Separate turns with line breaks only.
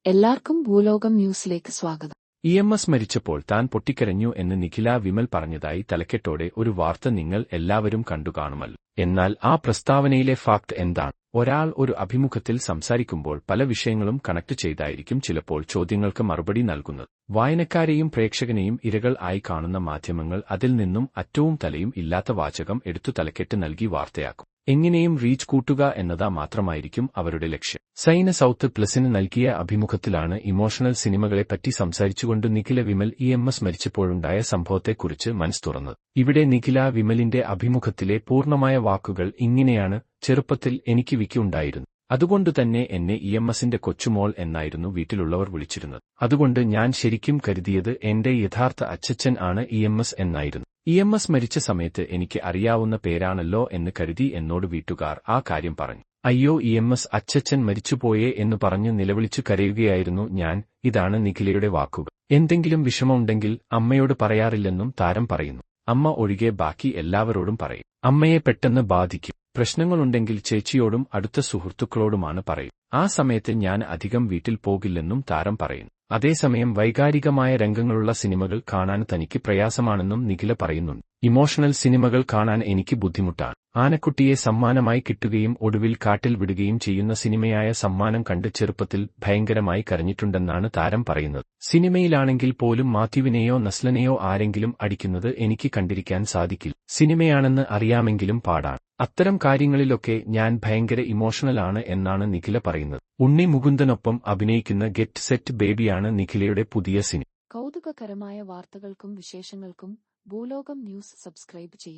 എല്ലാവർക്കും ഭൂലോകം ന്യൂസിലേക്ക് സ്വാഗതം.
EMS മരിച്ചപ്പോൾ താൻ പൊട്ടിക്കരഞ്ഞു എന്ന് നിഖില വിമൽ പറഞ്ഞതായി തലക്കെട്ടോടെ ഒരു വാർത്ത നിങ്ങൾ എല്ലാവരും കണ്ടുകാണുമല്ലോ. എന്നാൽ ആ പ്രസ്താവനയിലെ ഫാക്ട് എന്താണ്? ഒരാൾ ഒരു അഭിമുഖത്തിൽ സംസാരിക്കുമ്പോൾ പല വിഷയങ്ങളും കണക്ട് ചെയ്തായിരിക്കും ചിലപ്പോൾ ചോദ്യങ്ങൾക്ക് മറുപടി നൽകുന്നത്. വായനക്കാരെയും പ്രേക്ഷകനെയും ഇരകൾ ആയി കാണുന്ന മാധ്യമങ്ങൾ അതിൽ നിന്നും അറ്റവും തലയും ഇല്ലാത്ത വാചകം എടുത്തു തലക്കെട്ട് നൽകി വാർത്തയാക്കും. എങ്ങനെയും റീച്ച് കൂട്ടുക എന്നതാ മാത്രമായിരിക്കും അവരുടെ ലക്ഷ്യം. സൈന സൗത്ത് പ്ലസിന് നൽകിയ അഭിമുഖത്തിലാണ് ഇമോഷണൽ സിനിമകളെപ്പറ്റി സംസാരിച്ചുകൊണ്ട് നിഖില വിമൽ EMS മരിച്ചപ്പോഴുണ്ടായ സംഭവത്തെക്കുറിച്ച് മനസ്സ് തുറന്നത്. ഇവിടെ നിഖില വിമലിന്റെ അഭിമുഖത്തിലെ പൂർണ്ണമായ വാക്കുകൾ ഇങ്ങനെയാണ്: ചെറുപ്പത്തിൽ എനിക്ക് വിക്കി ഉണ്ടായിരുന്നു. അതുകൊണ്ടുതന്നെ എന്നെ EMSന്റെ കൊച്ചുമോൾ എന്നായിരുന്നു വീട്ടിലുള്ളവർ വിളിച്ചിരുന്നത്. അതുകൊണ്ട് ഞാൻ ശരിക്കും കരുതിയത് എന്റെ യഥാർത്ഥ അച്ചച്ചൻ ആണ് EMS എന്നായിരുന്നു. EMS മരിച്ച സമയത്ത് എനിക്ക് അറിയാവുന്ന പേരാണല്ലോ എന്ന് കരുതി എന്നോട് വീട്ടുകാർ ആ കാര്യം പറഞ്ഞു. അയ്യോ, EMS അച്ചച്ചൻ മരിച്ചുപോയേ എന്ന് പറഞ്ഞു നിലവിളിച്ചു കരയുകയായിരുന്നു ഞാൻ. ഇതാണ് നിഖിലയുടെ വാക്കുകൾ. എന്തെങ്കിലും വിഷമമുണ്ടെങ്കിൽ അമ്മയോട് പറയാറില്ലെന്നും താരം പറയുന്നു. അമ്മ ഒഴികെ ബാക്കി എല്ലാവരോടും പറയും. അമ്മയെ പെട്ടെന്ന് ബാധിക്കും. പ്രശ്നങ്ങളുണ്ടെങ്കിൽ ചേച്ചിയോടും അടുത്ത സുഹൃത്തുക്കളോടുമാണ് പറയും. ആ സമയത്ത് ഞാൻ അധികം വീട്ടിൽ പോകില്ലെന്നും താരം പറയുന്നു. അതേസമയം വൈകാരികമായ രംഗങ്ങളുള്ള സിനിമകൾ കാണാൻ തനിക്ക് പ്രയാസമാണെന്നും നിഖില പറയുന്നുണ്ട്. ഇമോഷണൽ സിനിമകൾ കാണാൻ എനിക്ക് ബുദ്ധിമുട്ടാണ്. ആനക്കുട്ടിയെ സമ്മാനമായി കിട്ടുകയും ഒടുവിൽ കാട്ടിൽ വിടുകയും ചെയ്യുന്ന സിനിമയായ സമ്മാനം കണ്ട് ചെറുപ്പത്തിൽ ഭയങ്കരമായി കരഞ്ഞിട്ടുണ്ടെന്നാണ് താരം പറയുന്നത്. സിനിമയിലാണെങ്കിൽ പോലും മാത്യുവിനെയോ നസ്ലനെയോ ആരെങ്കിലും അടിക്കുന്നത് എനിക്ക് കണ്ടിരിക്കാൻ സാധിക്കില്ല. സിനിമയാണെന്ന് അറിയാമെങ്കിലും പാടാണ്. അത്തരം കാര്യങ്ങളിലൊക്കെ ഞാൻ ഭയങ്കര ഇമോഷണൽ ആണ് എന്നാണ് നിഖില പറയുന്നത്. ഉണ്ണി മുകുന്ദനൊപ്പം അഭിനയിക്കുന്ന ഗെറ്റ് സെറ്റ് ബേബിയാണ് നിഖിലയുടെ പുതിയ സിനിമ.
കൗതുകകരമായ വാർത്തകൾക്കും വിശേഷങ്ങൾക്കും ഭൂലോകം ന്യൂസ് സബ്സ്ക്രൈബ് ചെയ്യൂ.